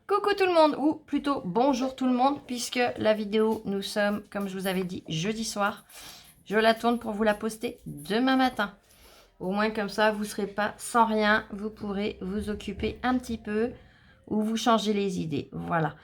Coucou tout le monde, ou plutôt bonjour tout le monde, puisque la vidéo, nous sommes, comme je vous avais dit, jeudi soir. Je la tourne pour vous la poster demain matin. Au moins comme ça, vous ne serez pas sans rien, vous pourrez vous occuper un petit peu ou vous changer les idées. Voilà.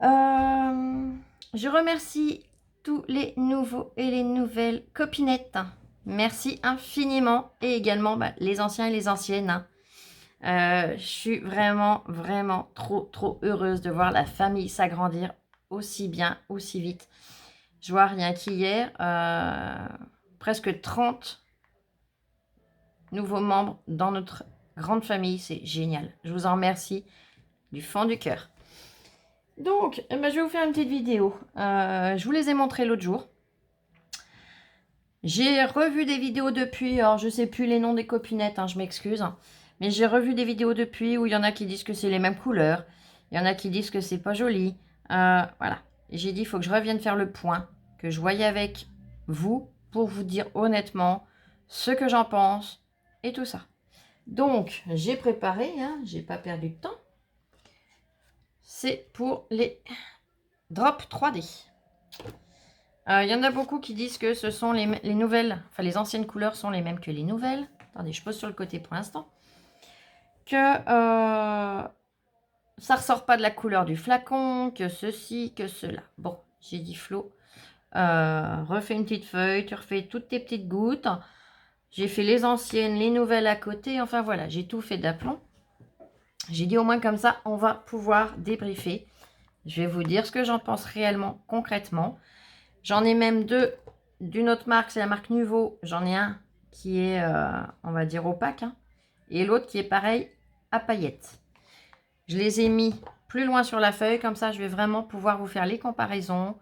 Je remercie tous les nouveaux et les nouvelles copinettes. Merci infiniment. Et également les anciens et les anciennes. Je suis vraiment trop heureuse de voir la famille s'agrandir aussi bien, aussi vite. Je vois rien qu'hier, presque 30 nouveaux membres dans notre grande famille. C'est génial. Je vous en remercie du fond du cœur. Donc, je vais vous faire une petite vidéo. Je vous les ai montrés l'autre jour. J'ai revu des vidéos depuis, alors je ne sais plus les noms des copinettes, je m'excuse. Mais j'ai revu des vidéos depuis où il y en a qui disent que c'est les mêmes couleurs. Il y en a qui disent que c'est pas joli. Voilà. Et j'ai dit, il faut que je revienne faire le point, que je voyais avec vous pour vous dire honnêtement ce que j'en pense et tout ça. Donc, j'ai préparé, j'ai pas perdu de temps. C'est pour les drops 3D. Il y en a beaucoup qui disent que ce sont les nouvelles, enfin les anciennes couleurs sont les mêmes que les nouvelles. Attendez, je pose sur le côté pour l'instant. Que ça ressort pas de la couleur du flacon, que ceci, que cela. Bon, j'ai dit Flo, refais une petite feuille, tu refais toutes tes petites gouttes. J'ai fait les anciennes, les nouvelles à côté. Enfin voilà, j'ai tout fait d'aplomb. J'ai dit au moins comme ça, on va pouvoir débriefer. Je vais vous dire ce que j'en pense réellement, concrètement. J'en ai même deux d'une autre marque, c'est la marque Nuvo. J'en ai un qui est, on va dire, opaque. Et l'autre qui est pareil, à paillettes. Je les ai mis plus loin sur la feuille. Comme ça, je vais vraiment pouvoir vous faire les comparaisons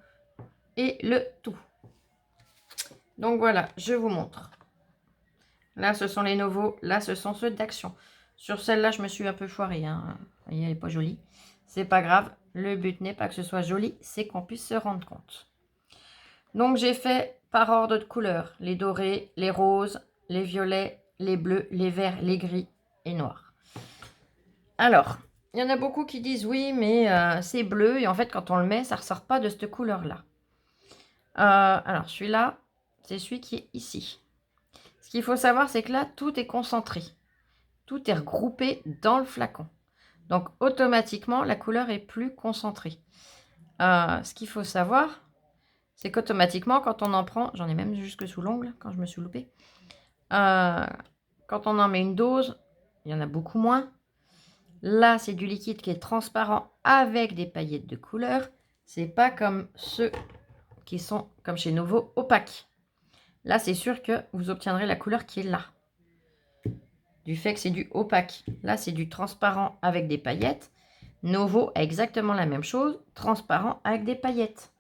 et le tout. Donc voilà, je vous montre. Là, ce sont les nouveaux. Là, ce sont ceux d'Action. Sur celle-là, je me suis un peu foirée. Vous voyez, elle n'est pas jolie. C'est pas grave. Le but n'est pas que ce soit joli, c'est qu'on puisse se rendre compte. Donc, j'ai fait par ordre de couleurs. Les dorés, les roses, les violets, les bleus, les verts, les gris et noirs. Alors, il y en a beaucoup qui disent oui, mais c'est bleu. Et en fait, quand on le met, ça ne ressort pas de cette couleur-là. Alors, celui-là, c'est celui qui est ici. Ce qu'il faut savoir, c'est que là, tout est concentré. Tout est regroupé dans le flacon. Donc, automatiquement, la couleur est plus concentrée. Ce qu'il faut savoir, c'est qu'automatiquement, quand on en prend, j'en ai même jusque sous l'ongle, quand je me suis loupée, quand on en met une dose, il y en a beaucoup moins. Là, c'est du liquide qui est transparent avec des paillettes de couleur. C'est pas comme ceux qui sont, comme chez Novo, opaques. Là, c'est sûr que vous obtiendrez la couleur qui est là. Du fait que c'est du opaque. Là, c'est du transparent avec des paillettes. Novo a exactement la même chose, transparent avec des paillettes.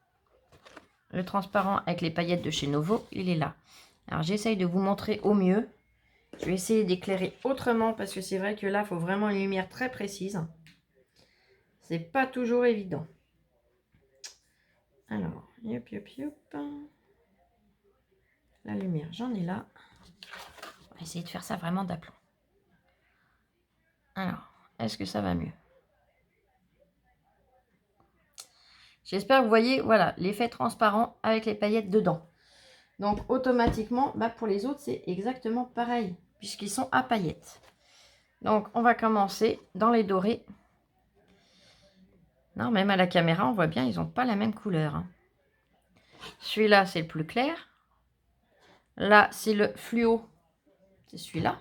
Le transparent avec les paillettes de chez Novo, il est là. Alors, j'essaye de vous montrer au mieux. Je vais essayer d'éclairer autrement parce que c'est vrai que là, il faut vraiment une lumière très précise. C'est pas toujours évident. Alors, yop. La lumière, j'en ai là. On va essayer de faire ça vraiment d'aplomb. Alors, est-ce que ça va mieux? J'espère que vous voyez, voilà, l'effet transparent avec les paillettes dedans. Donc, automatiquement, pour les autres, c'est exactement pareil, puisqu'ils sont à paillettes. Donc, on va commencer dans les dorés. Non, même à la caméra, on voit bien, ils n'ont pas la même couleur. Celui-là, c'est le plus clair. Là, c'est le fluo. C'est celui-là.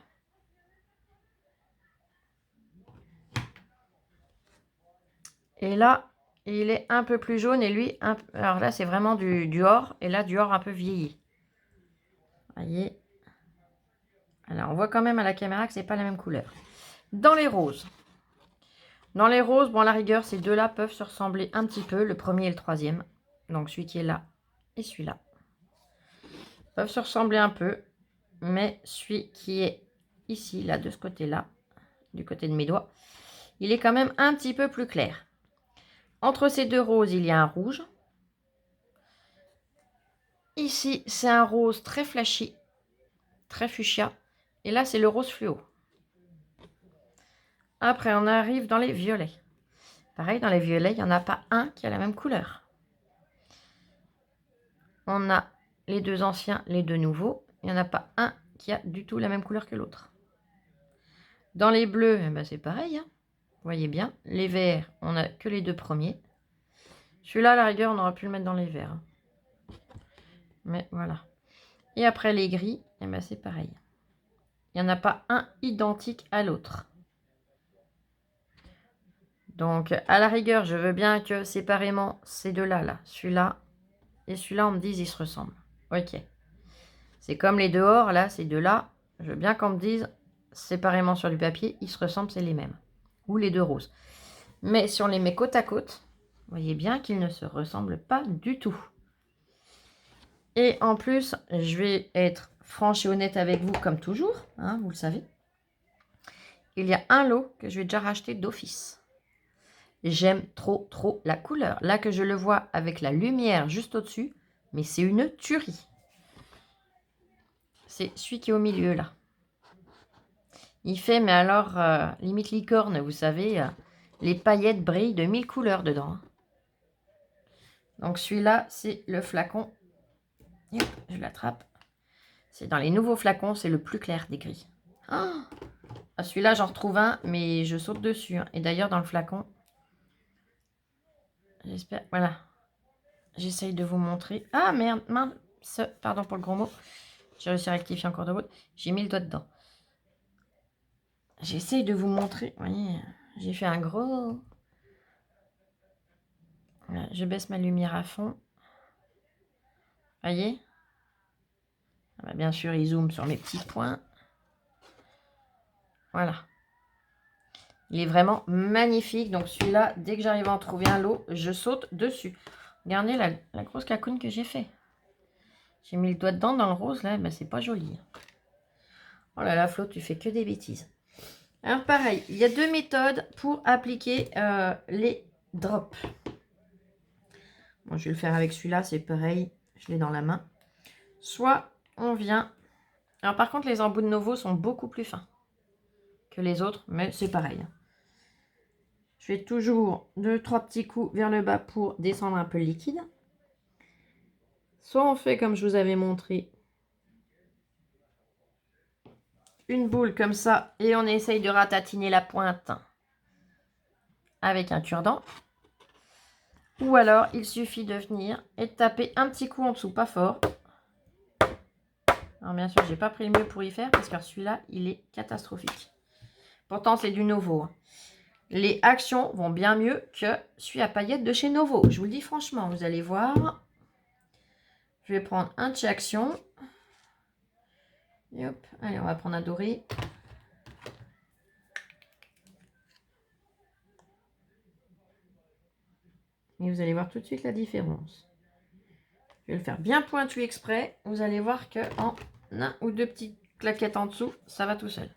Et là, il est un peu plus jaune et lui, alors là, c'est vraiment du or. Et là, du or un peu vieilli. Vous voyez. Alors, on voit quand même à la caméra que c'est pas la même couleur. Dans les roses. Dans les roses, bon, à la rigueur, ces deux-là peuvent se ressembler un petit peu. Le premier et le troisième. Donc, celui qui est là et celui-là. Peuvent se ressembler un peu. Mais celui qui est ici, là, de ce côté-là, du côté de mes doigts, il est quand même un petit peu plus clair. Entre ces deux roses, il y a un rouge. Ici, c'est un rose très flashy, très fuchsia. Et là, c'est le rose fluo. Après, on arrive dans les violets. Pareil, dans les violets, il n'y en a pas un qui a la même couleur. On a les deux anciens, les deux nouveaux. Il n'y en a pas un qui a du tout la même couleur que l'autre. Dans les bleus, eh ben c'est pareil. Hein. Vous voyez bien. Les verts, on n'a que les deux premiers. Celui-là, à la rigueur, on aurait pu le mettre dans les verts. Hein. Mais voilà. Et après les gris, eh ben c'est pareil. Il n'y en a pas un identique à l'autre. Donc, à la rigueur, je veux bien que séparément, ces deux-là, là, celui-là et celui-là, on me dise, ils se ressemblent. Ok. C'est comme les dehors, là, ces deux-là. Je veux bien qu'on me dise, séparément sur du papier, ils se ressemblent, c'est les mêmes. Ou les deux roses. Mais si on les met côte à côte, vous voyez bien qu'ils ne se ressemblent pas du tout. Et en plus, je vais être franche et honnête avec vous, comme toujours, hein, vous le savez. Il y a un lot que je vais déjà racheter d'office. J'aime trop la couleur. Là que je le vois avec la lumière juste au-dessus, mais c'est une tuerie. C'est celui qui est au milieu là. Il fait, mais alors, limite licorne, vous savez, les paillettes brillent de 1000 couleurs dedans. Donc celui-là, c'est le flacon. Hop, je l'attrape. C'est dans les nouveaux flacons, c'est le plus clair des gris. Oh, celui-là, j'en retrouve un, mais je saute dessus. Hein. Et d'ailleurs, dans le flacon, j'espère, voilà. J'essaye de vous montrer. Ah merde, mince, pardon pour le gros mot. J'ai réussi à rectifier encore de l'autre. J'ai mis le doigt dedans. J'essaye de vous montrer. Vous voyez, j'ai fait un gros... Voilà, je baisse ma lumière à fond. Vous voyez, ah bah, bien sûr, il zoome sur mes petits points. Voilà. Il est vraiment magnifique. Donc celui-là, dès que j'arrive à en trouver un lot, je saute dessus. Regardez la grosse cacoune que j'ai fait. J'ai mis le doigt dedans dans le rose, là, ben, c'est pas joli. Oh là là, Flo, tu fais que des bêtises. Alors pareil, il y a deux méthodes pour appliquer les drops. Bon, je vais le faire avec celui-là, c'est pareil, je l'ai dans la main. Soit on vient... Alors par contre, les embouts de Novo sont beaucoup plus fins que les autres, mais c'est pareil. Je fais toujours 2-3 petits coups vers le bas pour descendre un peu le liquide. Soit on fait comme je vous avais montré, une boule comme ça, et on essaye de ratatiner la pointe avec un cure-dent. Ou alors, il suffit de venir et de taper un petit coup en dessous, pas fort. Alors bien sûr, j'ai pas pris le mieux pour y faire, parce que celui-là, il est catastrophique. Pourtant, c'est du Novo. Hein. Les actions vont bien mieux que celui à paillettes de chez Novo. Je vous le dis franchement, vous allez voir. Je vais prendre un de chez Action. Et hop, allez, on va prendre un doré. Et vous allez voir tout de suite la différence. Je vais le faire bien pointu exprès. Vous allez voir qu'en un ou deux petites claquettes en dessous, ça va tout seul.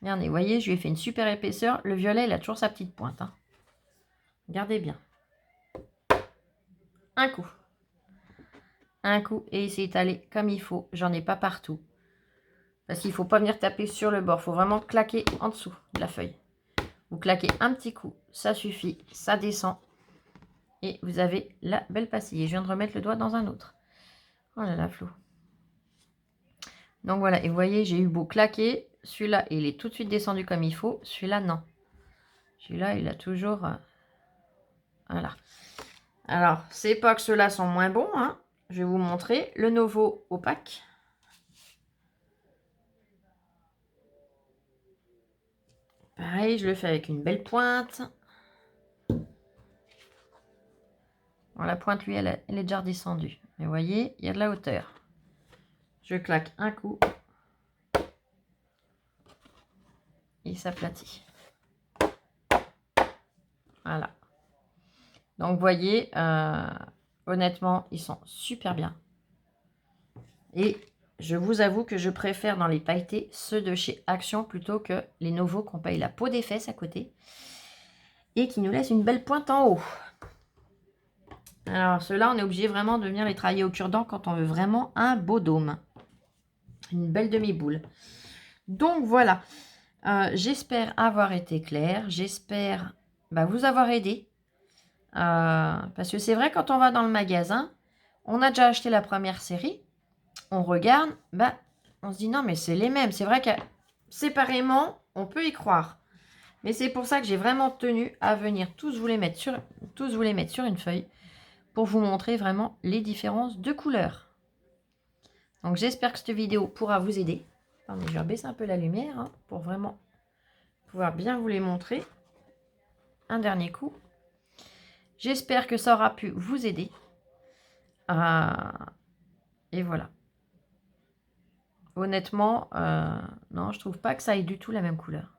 Regardez, vous voyez, je lui ai fait une super épaisseur. Le violet, il a toujours sa petite pointe. Hein. Regardez bien. Un coup. Un coup et il s'est étalé comme il faut. J'en ai pas partout. Parce qu'il ne faut pas venir taper sur le bord. Il faut vraiment claquer en dessous de la feuille. Vous claquez un petit coup. Ça suffit. Ça descend. Et vous avez la belle pastille. Et je viens de remettre le doigt dans un autre. Oh là là, Flo. Donc voilà. Et vous voyez, j'ai eu beau claquer. Celui-là, il est tout de suite descendu comme il faut. Celui-là, non. Celui-là, il a toujours... Voilà. Alors, c'est pas que ceux-là sont moins bons. Hein. Je vais vous montrer le Novo opaque. Pareil, je le fais avec une belle pointe. Bon, la pointe, lui, elle est déjà redescendue. Mais vous voyez, il y a de la hauteur. Je claque un coup. Et il s'aplatit. Voilà. Donc, vous voyez, honnêtement, ils sont super bien. Et je vous avoue que je préfère dans les pailletés ceux de chez Action plutôt que les Novo qu'on paye la peau des fesses à côté. Et qui nous laissent une belle pointe en haut. Alors, ceux-là, on est obligé vraiment de venir les travailler au cure-dent quand on veut vraiment un beau dôme. Une belle demi-boule. Donc, voilà. J'espère avoir été claire. J'espère vous avoir aidé. Parce que c'est vrai, quand on va dans le magasin, on a déjà acheté la première série, on regarde, on se dit non, mais c'est les mêmes. C'est vrai que séparément, on peut y croire. Mais c'est pour ça que j'ai vraiment tenu à venir tous vous les mettre sur une feuille pour vous montrer vraiment les différences de couleurs. Donc j'espère que cette vidéo pourra vous aider. Attendez, je vais baisser un peu la lumière pour vraiment pouvoir bien vous les montrer. Un dernier coup. J'espère que ça aura pu vous aider. Et voilà. Honnêtement, non, je trouve pas que ça ait du tout la même couleur.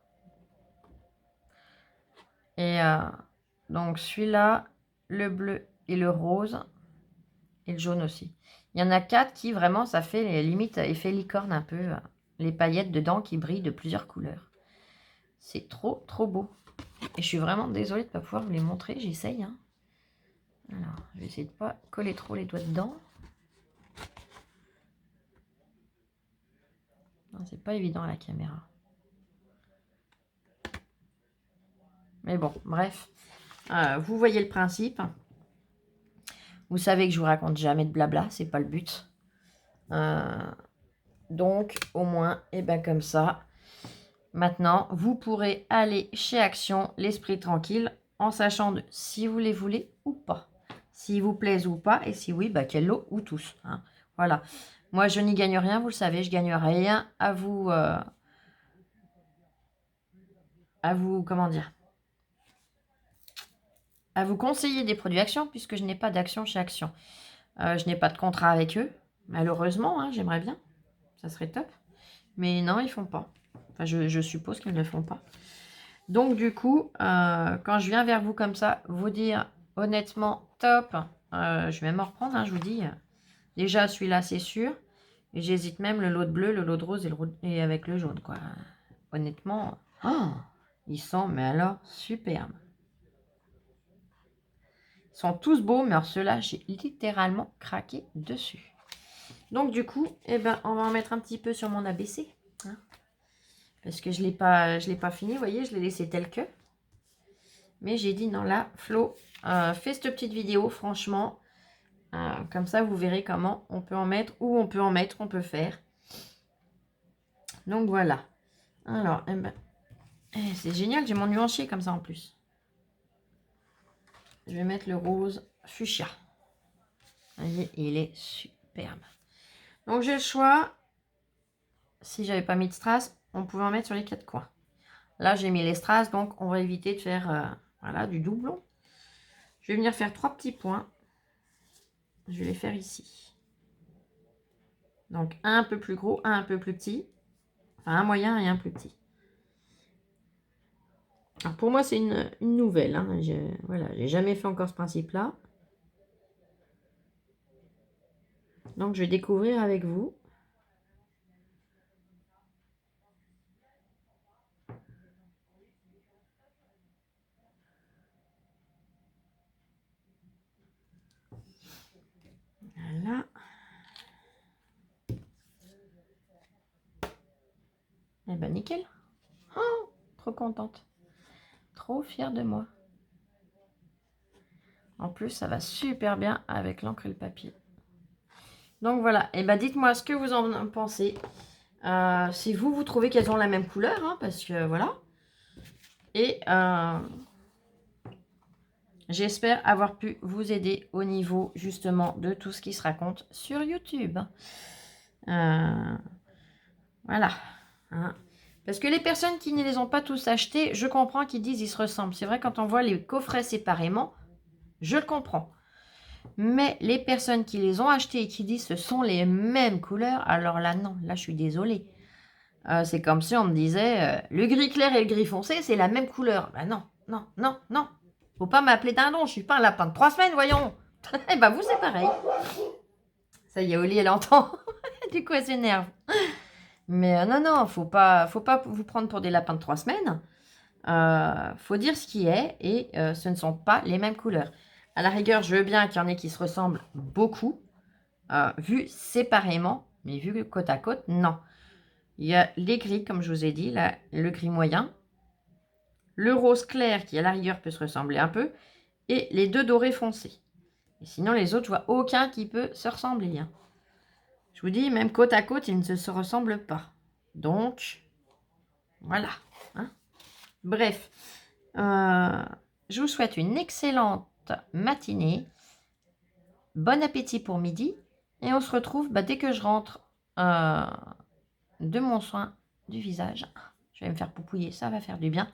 Et donc celui-là, le bleu et le rose, et le jaune aussi. Il y en a 4 qui vraiment, ça fait limite effet licorne un peu. Les paillettes dedans qui brillent de plusieurs couleurs. C'est trop, trop beau. Et je suis vraiment désolée de ne pas pouvoir vous les montrer. J'essaye. Alors, je vais essayer de ne pas coller trop les doigts dedans. C'est pas évident à la caméra. Mais bon, bref. Vous voyez le principe. Vous savez que je vous raconte jamais de blabla. C'est pas le but. Donc, au moins, et comme ça. Maintenant, vous pourrez aller chez Action, l'esprit tranquille, en sachant de si vous les voulez ou pas. S'ils vous plaisent ou pas, et si oui, quel lot ou tous. Voilà. Moi, je n'y gagne rien, vous le savez, je gagne rien à vous... comment dire, à vous conseiller des produits Action, puisque je n'ai pas d'action chez Action. Je n'ai pas de contrat avec eux, malheureusement, j'aimerais bien. Ça serait top. Mais non, ils font pas. Enfin, je suppose qu'ils ne le font pas. Donc, du coup, quand je viens vers vous comme ça, vous dire honnêtement, top, je vais même en reprendre, je vous dis. Déjà, celui-là, c'est sûr. Et j'hésite même le lot de bleu, le lot de rose et avec le jaune, quoi. Honnêtement, ils sont, mais alors, superbes. Ils sont tous beaux, mais alors ceux-là, j'ai littéralement craqué dessus. Donc, du coup, on va en mettre un petit peu sur mon ABC. Parce que je l'ai pas fini, vous voyez, je l'ai laissé tel que. Mais j'ai dit non, là, Flo, fais cette petite vidéo, franchement. Comme ça, vous verrez comment on peut en mettre, où on peut en mettre, on peut faire. Donc, voilà. Alors, c'est génial, j'ai mon nuancier comme ça en plus. Je vais mettre le rose fuchsia. Vous voyez, il est superbe. Donc, j'ai le choix. Si j'avais pas mis de strass, on pouvait en mettre sur les 4 coins. Là, j'ai mis les strass, donc on va éviter de faire voilà, du doublon. Je vais venir faire 3 petits points. Je vais les faire ici. Donc, un peu plus gros, un peu plus petit. Enfin, un moyen et un plus petit. Alors, pour moi, c'est une nouvelle. Voilà, j'ai jamais fait encore ce principe-là. Donc, je vais découvrir avec vous. Voilà. Eh ben, nickel. Oh, trop contente. Trop fière de moi. En plus, ça va super bien avec l'encre et le papier. Donc, voilà. Et ben, dites-moi ce que vous en pensez. Si vous trouvez qu'elles ont la même couleur, parce que, voilà. Et j'espère avoir pu vous aider au niveau, justement, de tout ce qui se raconte sur YouTube. Voilà. Parce que les personnes qui ne les ont pas tous achetés, je comprends qu'ils disent ils se ressemblent. C'est vrai, quand on voit les coffrets séparément, je le comprends. Mais les personnes qui les ont achetés et qui disent ce sont les mêmes couleurs, alors là, non. Là, je suis désolée. C'est comme si on me disait le gris clair et le gris foncé, c'est la même couleur. Ben non, non, non, non. Faut pas m'appeler dindon, je suis pas un lapin de 3 semaines, voyons. Eh ben, vous, c'est pareil. Ça y est, Oli, elle entend. Du coup, elle s'énerve. Mais non, non, faut pas vous prendre pour des lapins de 3 semaines. Faut dire ce qui est et ce ne sont pas les mêmes couleurs. À la rigueur, je veux bien qu'il y en ait qui se ressemblent beaucoup, vus séparément, mais vus côte à côte, non. Il y a les gris, comme je vous ai dit, là, le gris moyen. le rose clair qui à la rigueur peut se ressembler un peu, et les deux dorés foncés. Et sinon les autres, je vois aucun qui peut se ressembler. Hein. Je vous dis, même côte à côte, ils ne se ressemblent pas. Donc, voilà. Hein. Bref, je vous souhaite une excellente matinée. Bon appétit pour midi. Et on se retrouve dès que je rentre de mon soin du visage. Je vais me faire poupouiller, ça va faire du bien.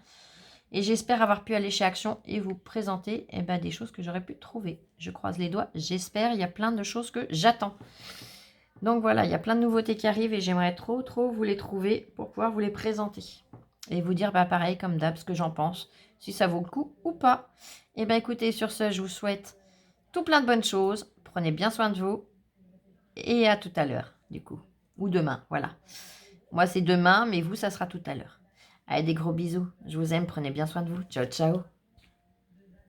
Et j'espère avoir pu aller chez Action et vous présenter des choses que j'aurais pu trouver. Je croise les doigts, j'espère. Il y a plein de choses que j'attends. Donc voilà, il y a plein de nouveautés qui arrivent et j'aimerais trop vous les trouver pour pouvoir vous les présenter. Et vous dire pareil comme d'hab ce que j'en pense, si ça vaut le coup ou pas. Et écoutez, sur ce, je vous souhaite tout plein de bonnes choses. Prenez bien soin de vous. Et à tout à l'heure, du coup. Ou demain, voilà. Moi, c'est demain, mais vous, ça sera tout à l'heure. Allez, des gros bisous. Je vous aime, prenez bien soin de vous. Ciao, ciao.